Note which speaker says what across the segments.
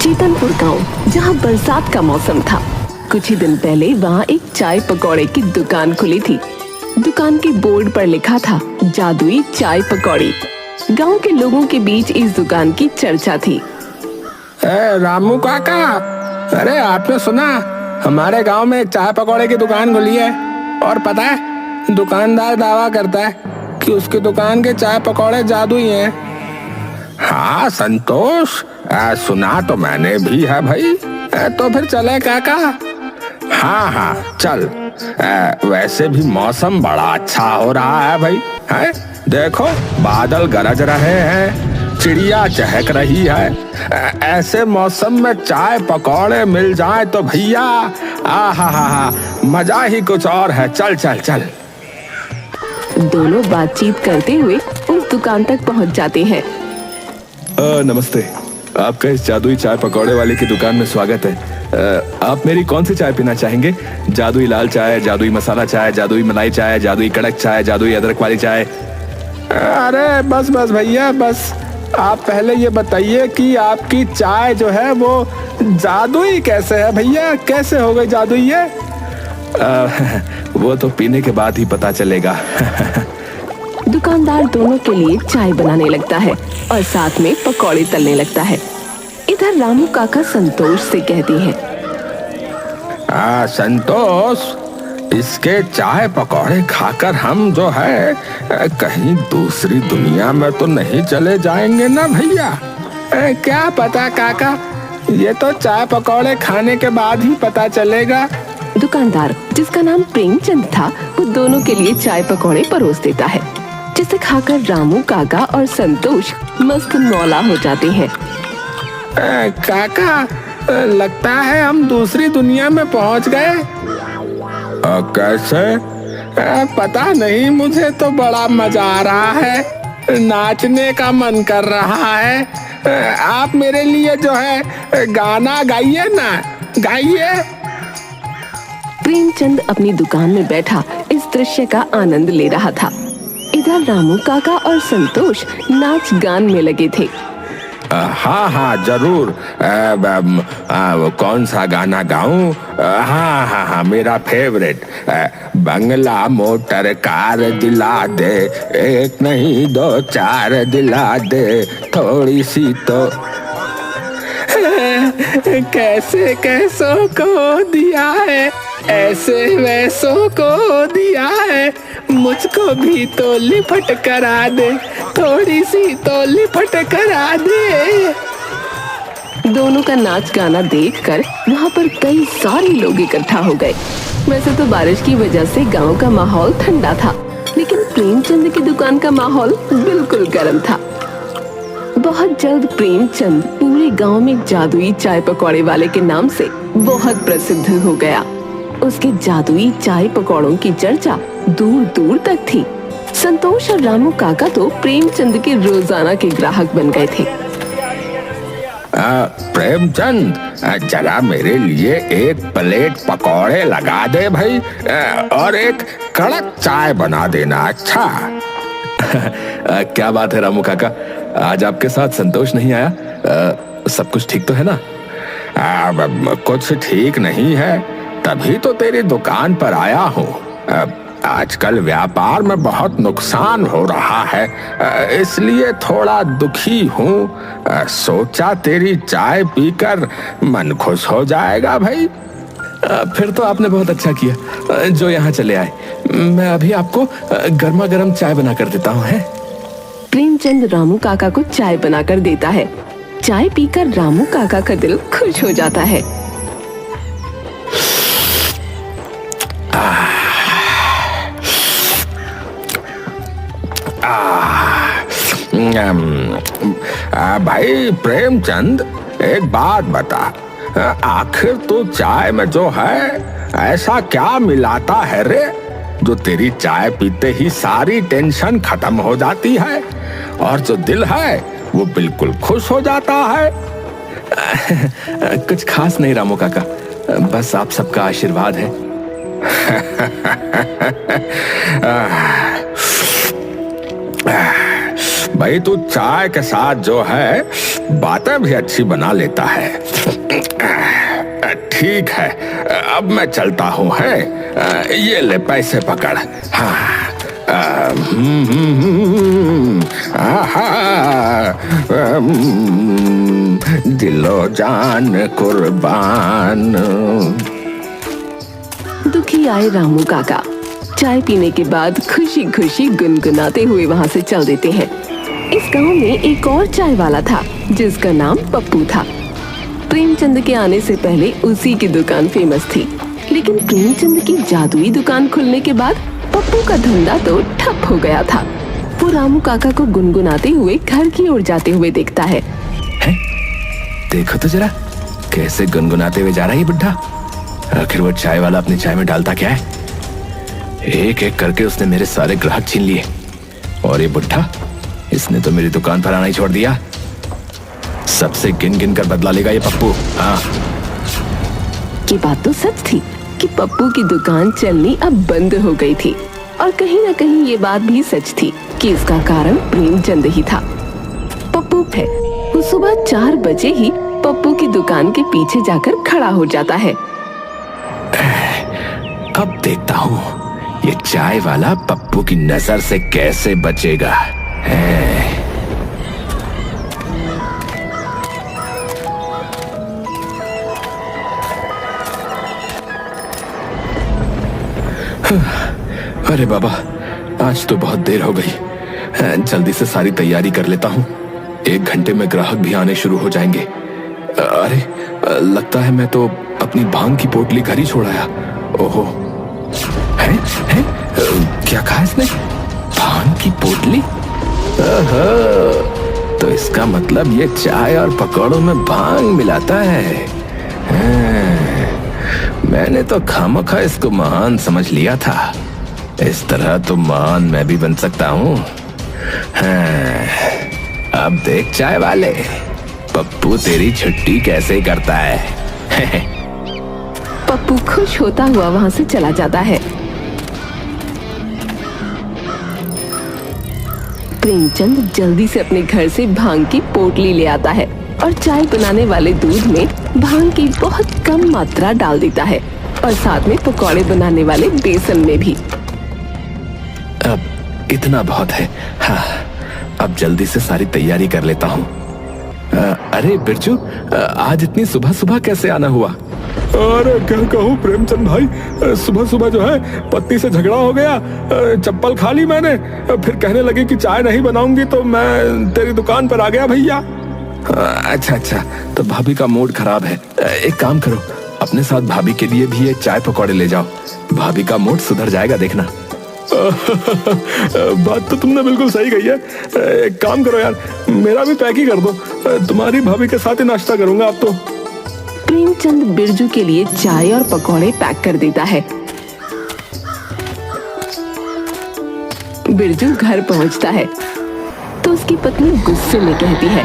Speaker 1: चेतनपुर गांव, जहां बरसात का मौसम था। कुछ ही दिन पहले वहां एक चाय पकौड़े की दुकान खुली थी। दुकान के बोर्ड पर लिखा था जादुई चाय पकौड़ी। गांव के लोगों के बीच इस दुकान की चर्चा थी।
Speaker 2: रामू काका, अरे आपने सुना हमारे गांव में एक चाय पकौड़े की दुकान खुली है। और पता है दुकानदार दावा करता है कि उसकी दुकान के चाय पकौड़े जादुई हैं। हाँ संतोष, सुना तो मैंने भी है भाई। तो फिर चले काका। हाँ हाँ चल। वैसे भी मौसम बड़ा अच्छा हो रहा है भाई। है देखो बादल गरज रहे हैं, चिड़िया चहक रही है। ऐसे मौसम में चाय पकौड़े मिल जाए तो भैया आहा मजा ही कुछ और है। चल चल चल।
Speaker 1: दोनों बातचीत करते हुए उस दुकान तक पहुंच जाते हैं।
Speaker 3: नमस्ते, आपका इस जादुई चाय पकौड़े वाले की दुकान में स्वागत है। आप मेरी कौन सी चाय पीना चाहेंगे? जादुई लाल चाय, जादुई मसाला चाय, जादुई मलाई चाय, जादुई कड़क चाय, जादुई अदरक वाली चाय?
Speaker 2: अरे बस बस भैया बस, आप पहले ये बताइए कि आपकी चाय जो है वो जादुई कैसे है भैया? कैसे हो गई जादुई ये?
Speaker 3: वो तो पीने के बाद ही पता चलेगा।
Speaker 1: दुकानदार दोनों के लिए चाय बनाने लगता है और साथ में पकौड़े तलने लगता है। इधर रामू काका संतोष से कहते हैं,
Speaker 2: संतोष, इसके चाय पकौड़े खाकर हम जो है कहीं दूसरी दुनिया में तो नहीं चले जाएंगे ना भैया? क्या पता काका, ये तो चाय पकौड़े खाने के बाद ही पता चलेगा।
Speaker 1: दुकानदार, जिसका नाम प्रेमचंद था, वो दोनों के लिए चाय पकौड़े परोस देता है, जिसे खाकर रामू काका और संतोष मस्त मौला हो जाते हैं।
Speaker 2: काका, लगता है हम दूसरी दुनिया में पहुंच गए। कैसे? पता नहीं, मुझे तो बड़ा मजा आ रहा है, नाचने का मन कर रहा है। आप मेरे लिए जो है गाना गाइए ना, गाइए।
Speaker 1: प्रेमचंद अपनी दुकान में बैठा इस दृश्य का आनंद ले रहा था। इधर रामू काका और संतोष नाच गान में लगे थे।
Speaker 2: हाँ हाँ जरूर। कौन सा गाना गाऊं? हाँ, मेरा फेवरेट। बंगला मोटर कार दिला दे, एक नहीं दो चार दिला दे, थोड़ी सी तो। कैसे कैसों को दिया है, ऐसे वैसों को दिया है, मुझको भी तो लिपट करा दे, थोड़ी सी तो लिपट करा दे।
Speaker 1: दोनों का नाच गाना देखकर वहाँ पर कई सारे लोग इकट्ठा हो गए। वैसे तो बारिश की वजह से गांव का माहौल ठंडा था, लेकिन प्रेमचंद की दुकान का माहौल बिल्कुल गर्म था। बहुत जल्द प्रेमचंद पूरे गांव में जादुई चाय पकौड़े वाले के नाम से बहुत प्रसिद्ध हो गया। उसके जादुई चाय पकौड़ों की चर्चा दूर दूर तक थी। संतोष और रामू काका तो प्रेमचंद के रोजाना के ग्राहक बन गए थे।
Speaker 2: प्रेमचंद, जरा मेरे लिए एक प्लेट पकौड़े लगा दे भाई, और एक कड़क चाय बना देना। अच्छा।
Speaker 3: क्या बात है रामू काका, आज आपके साथ संतोष नहीं आया? सब कुछ ठीक तो है ना?
Speaker 2: कुछ ठीक नहीं है, तभी तो तेरी दुकान पर आया हूँ। आजकल व्यापार में बहुत नुकसान हो रहा है, इसलिए थोड़ा दुखी हूँ। सोचा तेरी चाय पीकर मन खुश हो जाएगा भाई।
Speaker 3: फिर तो आपने बहुत अच्छा किया जो यहाँ चले आए। मैं अभी आपको गर्मा गर्म चाय बना कर देता हूँ।
Speaker 1: प्रेमचंद रामू काका को चाय बनाकर देता है। चाय पीकर रामू काका का दिल खुश हो जाता है।
Speaker 2: भाई प्रेमचंद, एक बात बता, आखिर तू चाय में जो है ऐसा क्या मिलाता है रे, जो तेरी चाय पीते ही सारी टेंशन खत्म हो जाती है और जो दिल है वो बिल्कुल खुश हो जाता है?
Speaker 3: कुछ खास नहीं रामू काका, बस आप सबका आशीर्वाद है।
Speaker 2: भाई तू चाय के साथ जो है बातें भी अच्छी बना लेता है। ठीक है, अब मैं चलता हूँ। है, ये ले पैसे पकड़। हाँ, दिलो जान कुर्बान।
Speaker 1: दुखी आए रामू काका चाय पीने के बाद खुशी खुशी गुनगुनाते हुए वहाँ से चल देते हैं। इस गांव में एक और चाय वाला था जिसका नाम पप्पू था। प्रेमचंद के आने से पहले उसी की दुकान फेमस थी, लेकिन प्रेमचंद की जादुई दुकान खुलने के बाद पप्पू का धंधा तो ठप हो गया था। वो रामू काका को गुनगुनाते हुए घर की ओर जाते हुए देखता है।
Speaker 3: देखो तो जरा कैसे गुनगुनाते हुए जा रहा है ये बुड्ढा। आखिर वो चाय वाला अपनी चाय में डालता क्या है? एक एक करके उसने मेरे सारे ग्राहक छीन लिए, और ये बुड्ढा, इसने तो मेरी दुकान पर आना ही छोड़ दिया। सबसे गिन गिन कर बदला लेगा ये पप्पू। हाँ,
Speaker 1: ये बात तो सच थी कि पप्पू की दुकान चलनी अब बंद हो गई थी, और कहीं न कहीं ये बात भी सच थी कि इसका कारण प्रेमचंद ही था। पप्पू है, वो सुबह 4 बजे ही पप्पू की दुकान के पीछे जाकर खड़ा हो जाता है।
Speaker 3: अब देखता हूँ ये चाय वाला पप्पू की नजर से कैसे बचेगा। अरे बाबा, आज तो बहुत देर हो गई। जल्दी से सारी तैयारी कर लेता हूँ। 1 घंटे में ग्राहक भी आने शुरू हो जाएंगे। अरे, लगता है मैं तो अपनी भांग की पोटली घर ही छोड़ आया। ओहो, है? क्या कहा इसने? भांग की पोटली? तो इसका मतलब ये चाय और पकौड़ों में भांग मिलाता है। मैंने तो खामखा इसको महान समझ लिया था। इस तरह तो महान मैं भी बन सकता हूँ। अब देख चाय वाले, पप्पू तेरी छुट्टी कैसे करता है।
Speaker 1: पप्पू खुश होता हुआ वहाँ से चला जाता है। प्रेमचंद जल्दी से अपने घर से भांग की पोटली ले आता है और चाय बनाने वाले दूध में भांग की बहुत कम मात्रा डाल देता है, और साथ में पकौड़े बनाने वाले बेसन में भी।
Speaker 3: अब इतना बहुत है। हाँ, अब जल्दी से सारी तैयारी कर लेता हूँ। अरे बिरजू, आज इतनी सुबह सुबह कैसे आना हुआ?
Speaker 2: अरे क्या कहूँ प्रेमचंद भाई, सुबह सुबह जो है पत्नी से झगड़ा हो गया। चप्पल खा ली मैंने, फिर कहने लगी कि चाय नहीं बनाऊंगी, तो मैं तेरी दुकान पर आ गया भैया।
Speaker 3: अच्छा, तो भाभी का मूड खराब है। एक काम करो, अपने साथ भाभी के लिए भी ये चाय पकौड़े ले जाओ। भाभी का मूड सुधर जाएगा, देखना।
Speaker 2: बात तो तुमने बिल्कुल सही कही है। एक काम करो यार, मेरा भी पैक ही कर दो। तुम्हारी भाभी के साथ ही नाश्ता करूंगा अब तो।
Speaker 1: प्रेमचंद बिरजू के लिए चाय और पकौड़े पैक कर देता है। बिरजू घर पहुंचता है तो उसकी पत्नी गुस्से में कहती है,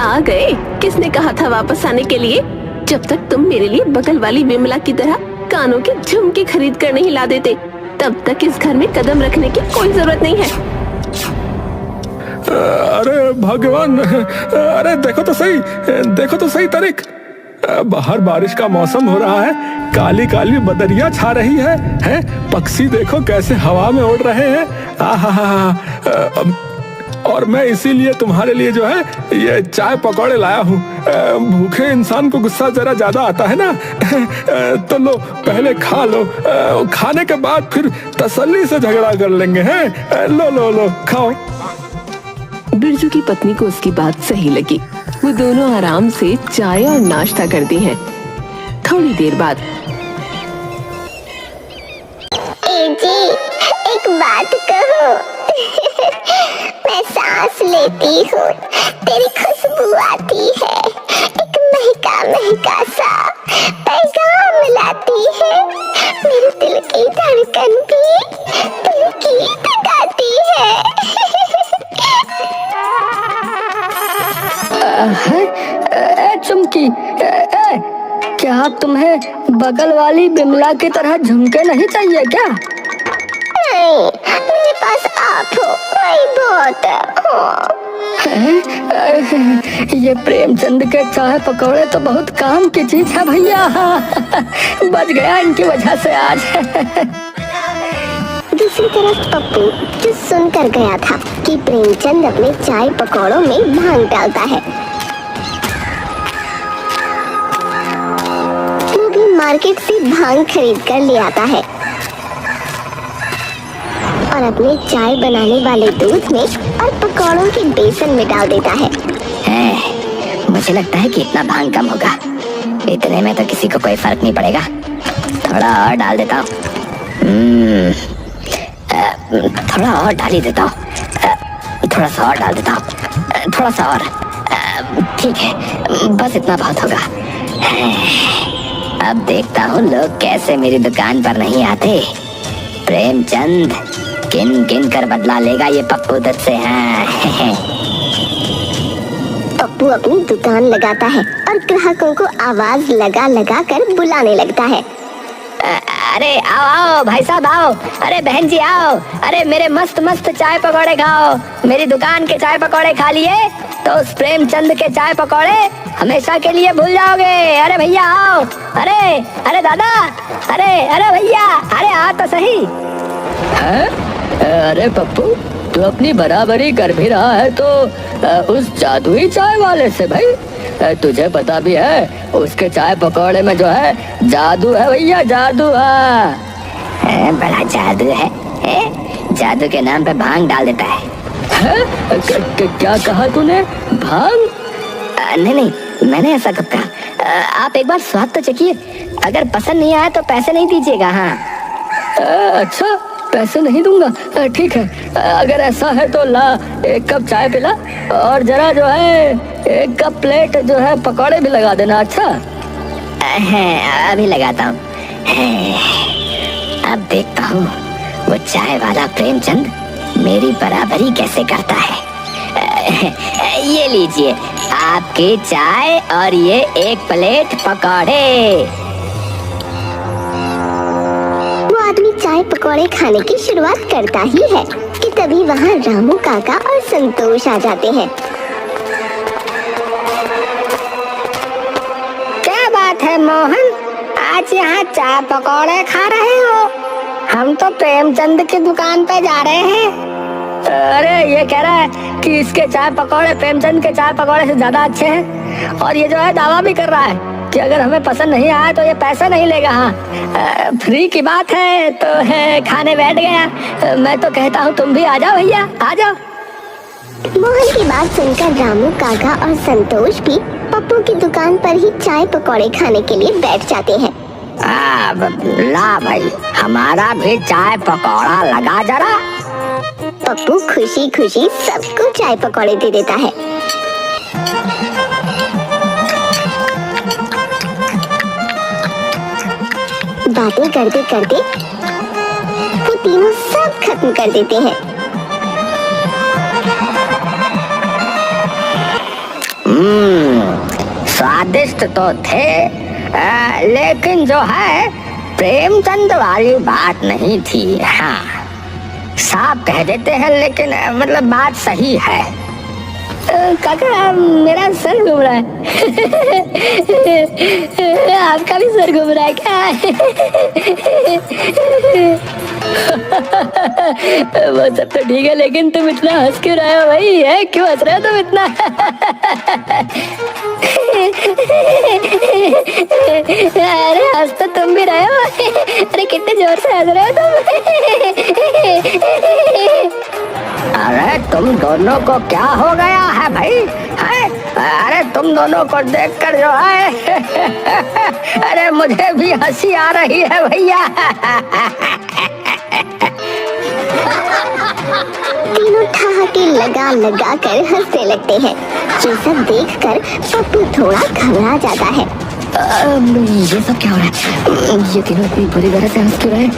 Speaker 1: आ गए? किसने कहा था वापस आने के लिए? जब तक तुम मेरे लिए बगल वाली विमला की तरह कानों के झुमके खरीद कर नहीं ला देते, तब तक इस घर में कदम रखने की कोई जरूरत नहीं है।
Speaker 2: अरे भगवान, अरे देखो तो सही तरीक। बाहर बारिश का मौसम हो रहा है, काली काली बदरिया छा रही है? पक्षी देखो कैसे हवा में उड़ रहे हैं। और मैं इसीलिए तुम्हारे लिए जो है ये चाय पकौड़े लाया हूँ। भूखे इंसान को गुस्सा जरा ज्यादा आता है ना। तो लो, पहले खा लो, खाने के बाद फिर तसल्ली से झगड़ा कर लेंगे। हैं? लो खाओ।
Speaker 1: बिरजू की पत्नी को उसकी बात सही लगी। वो दोनों आराम से चाय और नाश्ता करते हैं। थोड़ी देर बाद,
Speaker 4: जी एक बात कहूँ। मैं सांस लेती हूँ, तेरी खुशबू आती है, एक महका महका सा पैगाम लाती है। मेरे दिल की धड़कन भी दिल की गाती है।
Speaker 5: चुमकी, क्या तुम्हें बगल वाली बिमला की तरह झुमके नहीं चाहिए क्या?
Speaker 4: नहीं, मेरे पास आप हो, वही बहुत है।
Speaker 5: ये प्रेमचंद के चाय पकौड़े तो बहुत काम की चीज है भैया। बच गया इनकी वजह से आज।
Speaker 4: दूसरी तरफ पप्पू जो सुनकर गया था कि प्रेमचंद अपने चाय पकौड़ों में भांग डालता है, वो भी मार्केट से भांग खरीद कर ले आता है और अपने चाय बनाने वाले दूध में और पकौड़ों के बेसन में डाल देता है।
Speaker 6: मुझे लगता है कि इतना भांग कम होगा, इतने में तो किसी को कोई फर्क नहीं पड़ेगा। थोड़ा और डाल देता हूँ, थोड़ा और डाल ही देता हूँ, थोड़ा सा और डाल देता हूँ, थोड़ा सा और। ठीक है, बस इतना बहुत होगा। अब देखता हूँ लोग कैसे मेरी दुकान पर नहीं आते। प्रेमचंद किन किन कर बदला लेगा ये पप्पू दत्त से।
Speaker 4: पप्पू अपनी दुकान लगाता है और ग्राहकों को आवाज लगा लगा कर बुलाने लगता है।
Speaker 6: अरे आओ आओ भाई साहब आओ, अरे बहन जी आओ, अरे मेरे मस्त मस्त चाय पकौड़े खाओ। मेरी दुकान के चाय पकौड़े खा लिए तो उस प्रेमचंद के चाय पकौड़े हमेशा के लिए भूल जाओगे। अरे भैया आओ, अरे अरे दादा, अरे अरे भैया, अरे आ तो सही।
Speaker 5: अरे पप्पू, तू अपनी बराबरी कर भी रहा है तो उस जादुई चाय वाले से भाई। तुझे पता भी है उसके चाय पकौड़े में जो है जादू है भैया, जादू है।
Speaker 6: बड़ा जादू है, जादू के नाम पे भांग डाल देता है।
Speaker 5: क्या कहा तूने? भांग?
Speaker 6: नहीं नहीं, मैंने ऐसा कब कहा। आप एक बार स्वाद तो चखिए, अगर पसंद नहीं आया तो पैसे नहीं दीजिएगा। हाँ
Speaker 5: अच्छा, पैसे नहीं दूंगा। ठीक है, अगर ऐसा है तो ला एक कप चाय पिला और जरा जो है एक कप प्लेट जो है पकौड़े भी लगा देना। अच्छा
Speaker 6: अभी लगाता हूँ। अब देखता हूँ वो चाय वाला प्रेमचंद मेरी बराबरी कैसे करता है। ये लीजिए आपकी चाय और ये एक प्लेट पकौड़े।
Speaker 4: वो आदमी चाय पकौड़े खाने की शुरुआत करता ही है कि तभी वहाँ रामू काका और संतोष आ जाते हैं।
Speaker 6: क्या बात है मोहन, आज यहाँ चाय पकौड़े खा रहे हो? हम तो प्रेमचंद की दुकान पे जा रहे हैं।
Speaker 5: अरे ये कह रहा है कि इसके चाय पकौड़े प्रेमचंद के चाय पकौड़े से ज्यादा अच्छे हैं और ये जो है दावा भी कर रहा है कि अगर हमें पसंद नहीं आया तो ये पैसा नहीं लेगा। हाँ फ्री की बात है तो है, खाने बैठ गया। मैं तो कहता हूँ तुम भी आ जाओ भैया, आ जाओ।
Speaker 4: मोहन की बात सुनकर रामू काका और संतोष भी पप्पू की दुकान पर ही चाय पकौड़े खाने के लिए बैठ जाते हैं।
Speaker 6: ला भाई, हमारा भी चाय पकौड़ा लगा जरा।
Speaker 4: पप्पू खुशी खुशी सबको चाय पकौड़े दे देता है। बातें करते करते वो तीनों सब खत्म कर देते हैं।
Speaker 6: स्वादिष्ट तो थे, लेकिन जो है प्रेमचंद वाली बात नहीं थी। हाँ साफ कह देते हैं, लेकिन मतलब बात सही है।
Speaker 5: काका मेरा सर घूम रहा है। आपका भी सर घूम रहा है क्या? वो सब तो ठीक है, लेकिन तुम इतना हंस क्यों रहे हो भाई? है क्यों हंस रहे हो तुम इतना? अरे हंस तो तुम भी रहे हो। अरे कितने जोर से हंस रहे हो तुम?
Speaker 6: अरे तुम दोनों को क्या हो गया है भाई? है? अरे तुम दोनों को देखकर जो है अरे मुझे भी हंसी आ रही है भैया।
Speaker 4: तीनों ठहाके लगा लगा कर हंसने लगते हैं। ये सब देखकर पप्पू थोड़ा घबरा जाता है।
Speaker 5: ये सब क्या हो रहा है? ये तीनों इतनी बुरी तरह से हंस क्यों रहे हैं?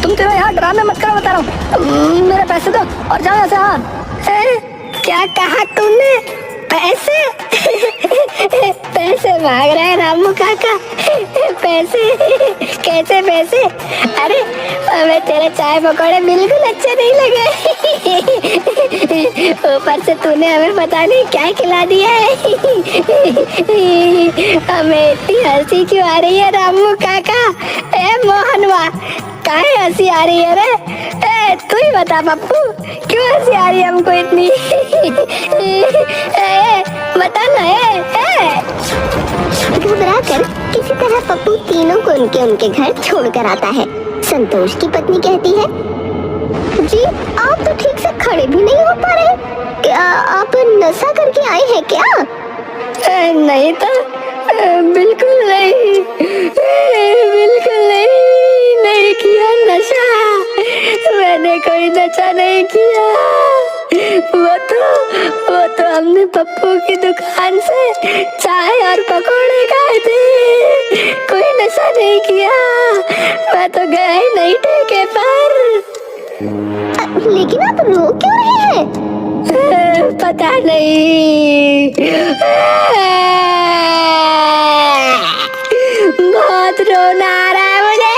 Speaker 5: तुम तेरा यहाँ ड्रामे मत करो, बता रहा हूँ। मेरे पैसे दो और जाओ यहाँ से। हाँ
Speaker 6: क्या कहा तूने? पैसे? पैसे मांग रहे हैं रामू काका? पैसे? कैसे पैसे? अरे हमें तेरे चाय पकौड़े बिल्कुल अच्छे नहीं लगे। ऊपर ऊपर से तूने हमें पता नहीं क्या खिला दिया है। हमें इतनी हंसी क्यों आ रही है रामू काका? ए मोहनवा, काहे हंसी आ रही है रे? ए तू ही बता पप्पू, क्यों हंसी आ रही है हमको इतनी? बता ना।
Speaker 4: घबरा कर किसी तरह पप्पू तीनों को उनके घर छोड़कर आता है। संतोष की पत्नी कहती है, जी आप तो ठीक से खड़े भी नहीं हो पा रहे, क्या आप नशा करके आए हैं क्या?
Speaker 6: नहीं तो, बिल्कुल नहीं, बिल्कुल नहीं किया नशा। मैंने कोई नशा नहीं किया। वो तो हमने पप्पू की दुकान से चाय और पकौड़े खाए थे, कोई नशा नहीं किया। मैं तो गया ही नहीं ठेके पर।
Speaker 4: लेकिन आप रो क्यों रहे हैं?
Speaker 6: पता नहीं, बहुत रोना आ रहा है मुझे।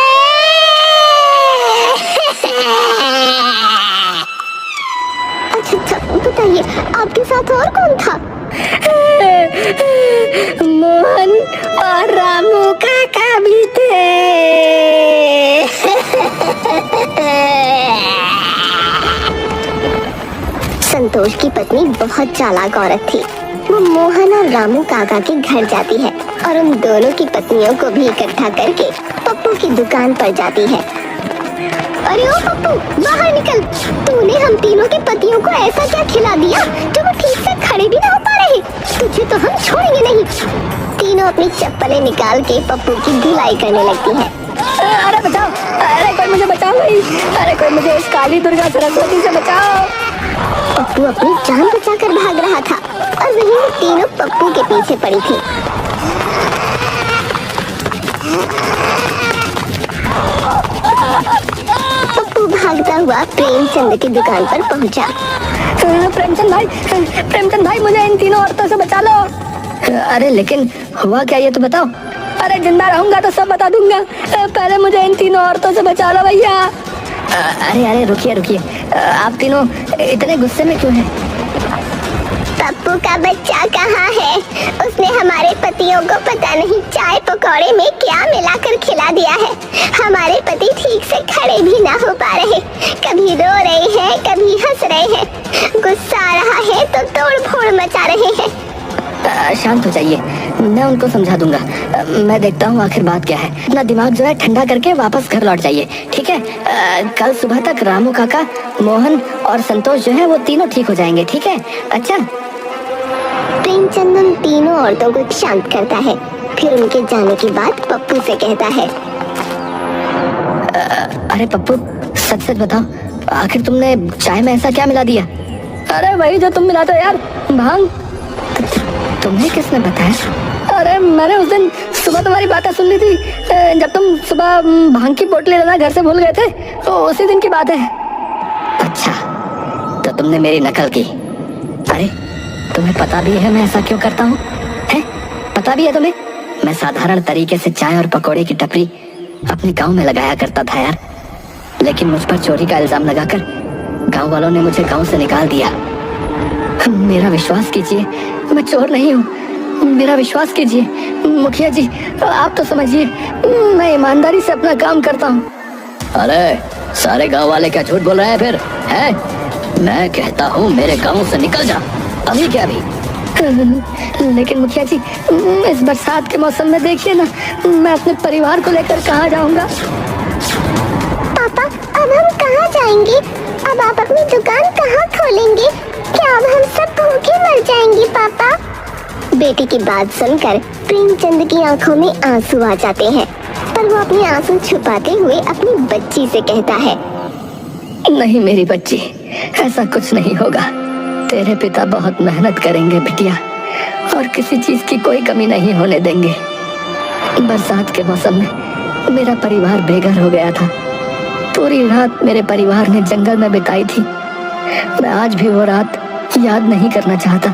Speaker 4: अच्छा बताइए, आपके साथ और कौन था?
Speaker 6: मोहन और रामू काका भी थे।
Speaker 4: संतोष की पत्नी बहुत चालाक औरत थी। वो मोहन और रामू काका के घर जाती है और उन दोनों की पत्नियों को भी इकट्ठा करके पप्पू की दुकान पर जाती है। अरे ओ पप्पू, बाहर निकल! तूने हम तीनों के पतियों को ऐसा क्या खिला दिया जो वो ठीक से खड़े भी ना हो पा रहे? तुझे तो हम छोड़ेंगे नहीं। तीनों अपनी चप्पलें निकाल के पप्पू की धुलाई करने लगती है।
Speaker 6: अरे बचाओ, अरे कोई मुझे बचाओ भाई, अरे कोई मुझे इस काली दुर्गा सरस्वती से बचाओ।
Speaker 4: पप्पू अपनी जान बचाकर भाग रहा था और वहीं वो तीनों पप्पू के पीछे पड़ी थी। पप्पू भागता हुआ प्रेमचंद की दुकान पर पहुंचा।
Speaker 6: प्रेमचंद भाई मुझे इन तीनों औरतों से बचा लो। अरे लेकिन हुआ क्या ये तो बताओ। अरे जिंदा रहूंगा तो सब बता दूंगा, पहले मुझे इन तीनों औरतों से बचा लो भैया। अरे रुकिए, आप तीनों इतने गुस्से में क्यों हैं?
Speaker 4: पप्पू का बच्चा कहाँ है? उसने हमारे पतियों को पता नहीं चाय पकौड़े में क्या मिलाकर खिला दिया है। हमारे पति ठीक से खड़े भी ना हो पा रहे, कभी रो रहे हैं, कभी हंस रहे हैं, गुस्सा आ रहा है तो तोड़ फोड़ मचा रहे हैं।
Speaker 6: शांत हो जाइए, मैं उनको समझा दूंगा। मैं देखता हूँ आखिर बात क्या है। अपना दिमाग जो है ठंडा करके वापस घर लौट जाइए, ठीक है? कल सुबह तक रामू काका, मोहन और संतोष जो है वो तीनों ठीक हो जाएंगे, ठीक है? अच्छा।
Speaker 4: प्रेमचंद उन तीनों औरतों को शांत करता है, फिर उनके जाने के बाद पप्पू से कहता है,
Speaker 6: अरे पप्पू सच बताओ, आखिर तुमने चाय में ऐसा क्या मिला दिया? अरे वही जो तुम मिलाते हो यार, भांग। तुम्हें किसने बताया? अरे मैंने उस दिन सुबह तुम्हारी बातें सुन ली थी, जब तुम सुबह भांग की बोतलें लेना घर से भूल गए थे, तो उसी दिन की बात है। अच्छा, तो तुमने मेरी नकल की। अरे तुम्हें पता भी है मैं ऐसा क्यों करता हूँ? है पता भी है तुम्हें? मैं साधारण तरीके से चाय और पकौड़े की टपरी अपने गांव में लगाया करता था यार, लेकिन मुझ पर चोरी का इल्जाम लगाकर गांव वालों ने मुझे गांव से निकाल दिया। मेरा विश्वास कीजिए, मैं चोर नहीं हूँ, मेरा विश्वास कीजिए। मुखिया जी आप तो समझिए, मैं ईमानदारी से अपना काम करता हूँ। अरे सारे गांव वाले क्या झूठ बोल रहे हैं फिर? है मैं कहता हूँ मेरे गांव से निकल जा, अभी क्या अभी। लेकिन मुखिया जी इस बरसात के मौसम में देखिए ना, मैं अपने परिवार को लेकर कहाँ जाऊँगा?
Speaker 4: पापा अब हम कहाँ जाएंगे? अब आप अपनी दुकान कहाँ खोलेंगे? क्या अब हम सब भूखे मर जाएंगे पापा? बेटी की बात सुनकर प्रेमचंद की आंखों में आंसू आ जाते हैं, पर वो अपने आंसू छुपाते हुए अपनी बच्ची से कहता है,
Speaker 6: नहीं मेरी बच्ची, ऐसा कुछ नहीं होगा। तेरे पिता बहुत मेहनत करेंगे बिटिया, और किसी चीज की कोई कमी नहीं होने देंगे। बरसात के मौसम में मेरा परिवार बेघर हो गया था, पूरी रात मेरे परिवार ने जंगल में बिताई थी। मैं आज भी वो रात याद नहीं करना चाहता।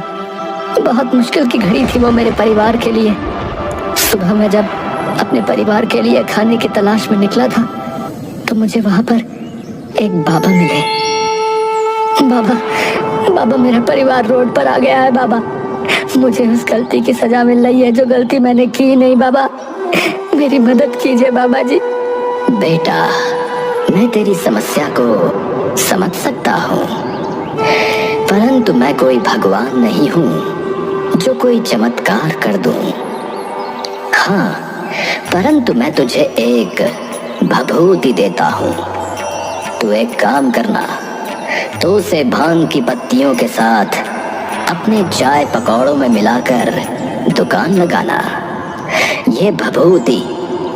Speaker 6: बहुत मुश्किल की घड़ी थी वो मेरे परिवार के लिए। सुबह में जब अपने परिवार के लिए खाने की तलाश में निकला था, तो मुझे वहां पर एक बाबा मिले।
Speaker 5: बाबा बाबा मेरा परिवार रोड पर आ गया है बाबा। मुझे उस गलती की सजा मिल रही है जो गलती मैंने की नहीं। बाबा मेरी मदद कीजिए बाबा जी।
Speaker 6: बेटा, मैं तेरी समस्या को समझ सकता हूँ, परंतु मैं कोई भगवान नहीं हूँ जो कोई चमत्कार कर दूं। हाँ, परंतु मैं तुझे एक भभूति देता हूँ। तू एक काम करना, तो उसे भांग की पत्तियों के साथ अपने चाय पकौड़ों में मिलाकर दुकान लगाना। ये भभूति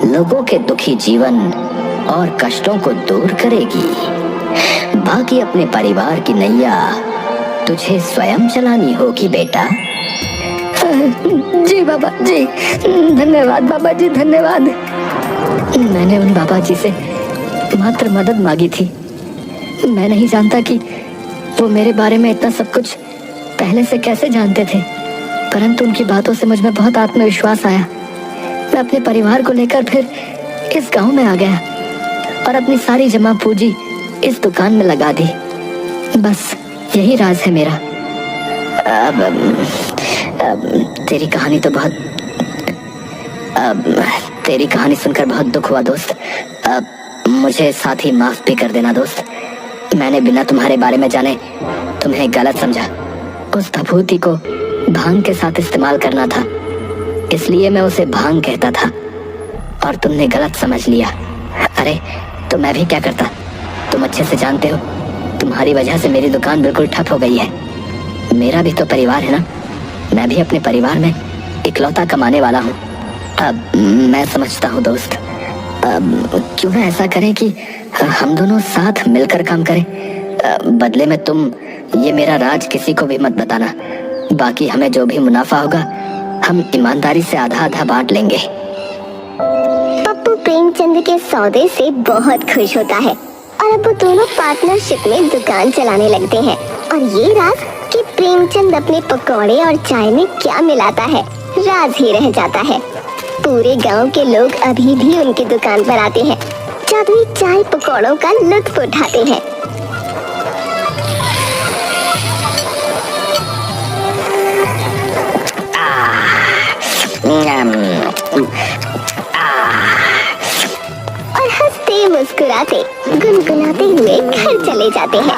Speaker 6: लोगों के दुखी जीवन और कष्टों को दूर करेगी। बाकी अपने परिवार की नैया तुझे स्वयं चलानी होगी बेटा।
Speaker 5: जी बाबा जी, धन्यवाद बाबा जी, धन्यवाद। मैंने उन बाबा जी से मात्र मदद मांगी थी। मैं नहीं जानता कि वो मेरे बारे में इतना सब कुछ पहले से कैसे जानते थे, परंतु उनकी बातों से मुझ में बहुत आत्मविश्वास आया। मैं अपने परिवार को लेकर फिर इस गांव में आ गया और अपनी सारी जमा पूंजी इस दुकान में लगा दी। बस यही राज है मेरा।
Speaker 6: तेरी कहानी तो बहुत तेरी कहानी सुनकर बहुत दुख हुआ दोस्त। मुझे साथ ही माफ भी कर देना दोस्त। मैंने बिना तुम्हारे बारे में जाने तुम्हें गलत समझा। उस भभूति को भांग के साथ इस्तेमाल करना था, इसलिए मैं उसे भांग कहता था और तुमने गलत समझ लिया। अरे तो मैं भी क्या करता, तुम अच्छे से जानते हो। तुम्हारी वजह से मेरी दुकान बिल्कुल ठप हो गई है। मेरा भी तो परिवार है ना, मैं भी अपने परिवार में इकलौता कमाने वाला हूँ। अब मैं समझता हूँ दोस्त, क्यों ना ऐसा करें कि हम दोनों साथ मिलकर काम करें। बदले में तुम ये मेरा राज किसी को भी मत बताना। बाकी हमें जो भी मुनाफा होगा हम ईमानदारी से आधा आधा बांट लेंगे।
Speaker 4: पप्पू प्रेमचंद के सौदे से बहुत खुश होता है और अब वो दोनों पार्टनरशिप में दुकान चलाने लगते हैं। और ये राज कि प्रेमचंद अपने पकौड़े और चाय में क्या मिलाता है, राज ही रह जाता है। पूरे गांव के लोग अभी भी उनकी दुकान पर आते हैं, जादुई चाय पकौड़ों का लुत्फ उठाते हैं। और हंसते मुस्कुराते गुनगुनाते हुए घर चले जाते हैं।